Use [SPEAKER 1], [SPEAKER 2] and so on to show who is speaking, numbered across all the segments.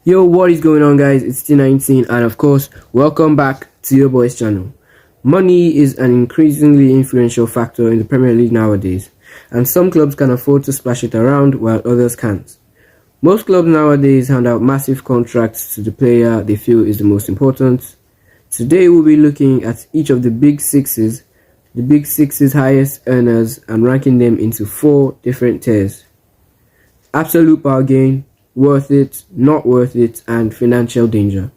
[SPEAKER 1] Yo, what is going on, guys? It's T19, and of course, welcome back to your boys channel. Money is an increasingly influential factor in the Premier League nowadays, and some clubs can afford to splash it around while others can't. Most clubs nowadays hand out massive contracts to the player they feel is the most important. Today we'll be looking at each of the big six's highest earners, and ranking them into 4 different tiers: absolute bargain, worth it, not worth it, and financial danger.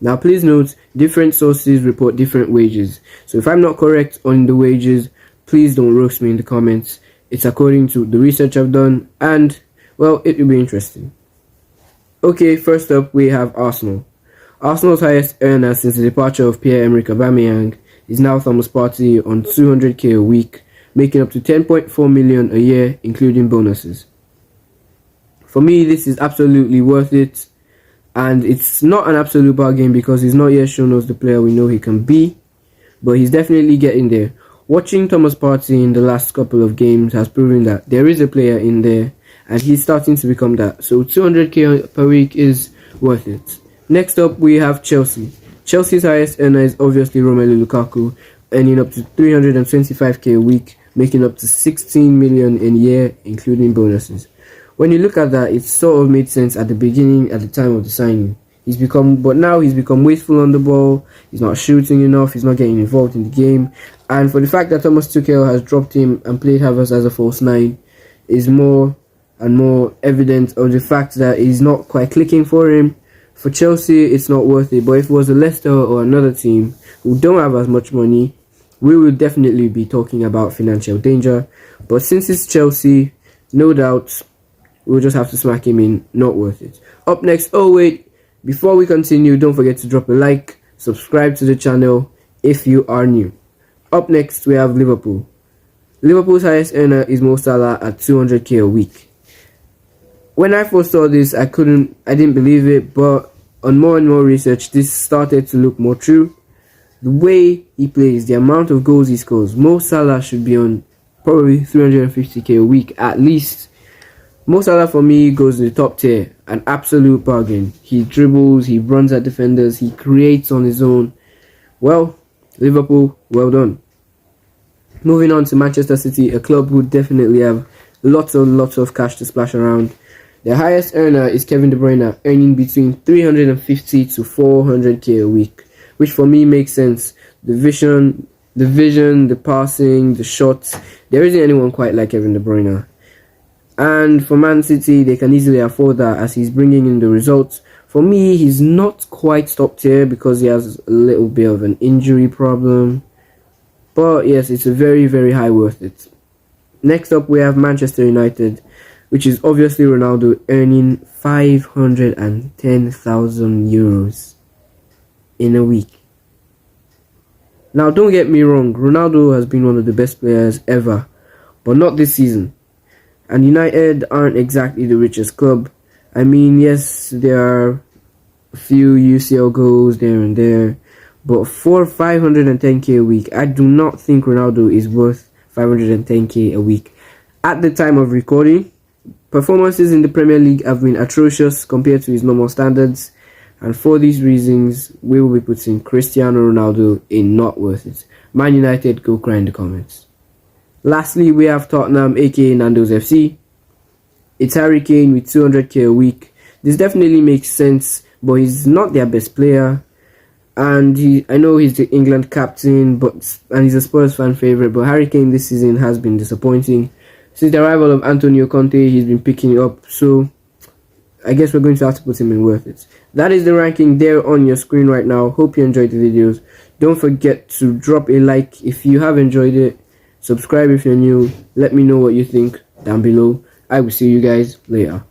[SPEAKER 1] Now please note, different sources report different wages, so if I'm not correct on the wages, please don't roast me in the comments. It's according to the research I've done, and well, it will be interesting. Okay, first up we have Arsenal. Arsenal's highest earner since the departure of Pierre-Emerick Aubameyang is now Thomas Partey on 200k a week, making up to 10.4 million a year including bonuses. For me, this is absolutely worth it, and it's not an absolute bargain because he's not yet shown us the player we know he can be, but he's definitely getting there. Watching Thomas Partey in the last couple of games has proven that there is a player in there, and he's starting to become that, so 200k per week is worth it. Next up, we have Chelsea. Chelsea's highest earner is obviously Romelu Lukaku, earning up to 325k a week, making up to 16 million in a year including bonuses. When you look at that, it sort of made sense at the beginning, at the time of the signing. But now he's become wasteful on the ball. He's not shooting enough. He's not getting involved in the game. And for the fact that Thomas Tuchel has dropped him and played Havertz as a false 9 is more and more evident of the fact that he's not quite clicking for him. For Chelsea, it's not worth it. But if it was a Leicester or another team who don't have as much money, we will definitely be talking about financial danger. But since it's Chelsea, no doubt, we'll just have to smack him in, not worth it. Up next, oh wait, before we continue, don't forget to drop a like, subscribe to the channel if you are new. Up next, we have Liverpool. Liverpool's highest earner is Mo Salah at 200k a week. When I first saw this, I didn't believe it, but on more and more research, this started to look more true. The way he plays, the amount of goals he scores, Mo Salah should be on probably 350k a week at least. Mo Salah for me goes to the top tier, an absolute bargain. He dribbles, he runs at defenders, he creates on his own. Well, Liverpool, well done. Moving on to Manchester City, a club who definitely have lots of cash to splash around. Their highest earner is Kevin De Bruyne, earning between 350 to 400k a week, which for me makes sense. The vision, the passing, the shots, there isn't anyone quite like Kevin De Bruyne. And for Man City, they can easily afford that as he's bringing in the results. For me, he's not quite top tier because he has a little bit of an injury problem. But yes, it's a very, very high worth it. Next up, we have Manchester United, which is obviously Ronaldo, earning 510,000 euros in a week. Now, don't get me wrong, Ronaldo has been one of the best players ever, but not this season. And United aren't exactly the richest club. I mean, yes, there are a few UCL goals there and there, but for 510k a week, I do not think Ronaldo is worth 510k a week. At the time of recording, performances in the Premier League have been atrocious compared to his normal standards, and for these reasons, we will be putting Cristiano Ronaldo in not worth it. Man United, go cry in the comments. Lastly, we have Tottenham, aka Nando's FC. It's Harry Kane with 200k a week. This definitely makes sense, but he's not their best player. And I know he's the England captain, and he's a Spurs fan favourite, but Harry Kane this season has been disappointing. Since the arrival of Antonio Conte, he's been picking it up, so I guess we're going to have to put him in worth it. That is the ranking there on your screen right now. Hope you enjoyed the videos. Don't forget to drop a like if you have enjoyed it. Subscribe if you're new. Let me know what you think down below. I will see you guys later.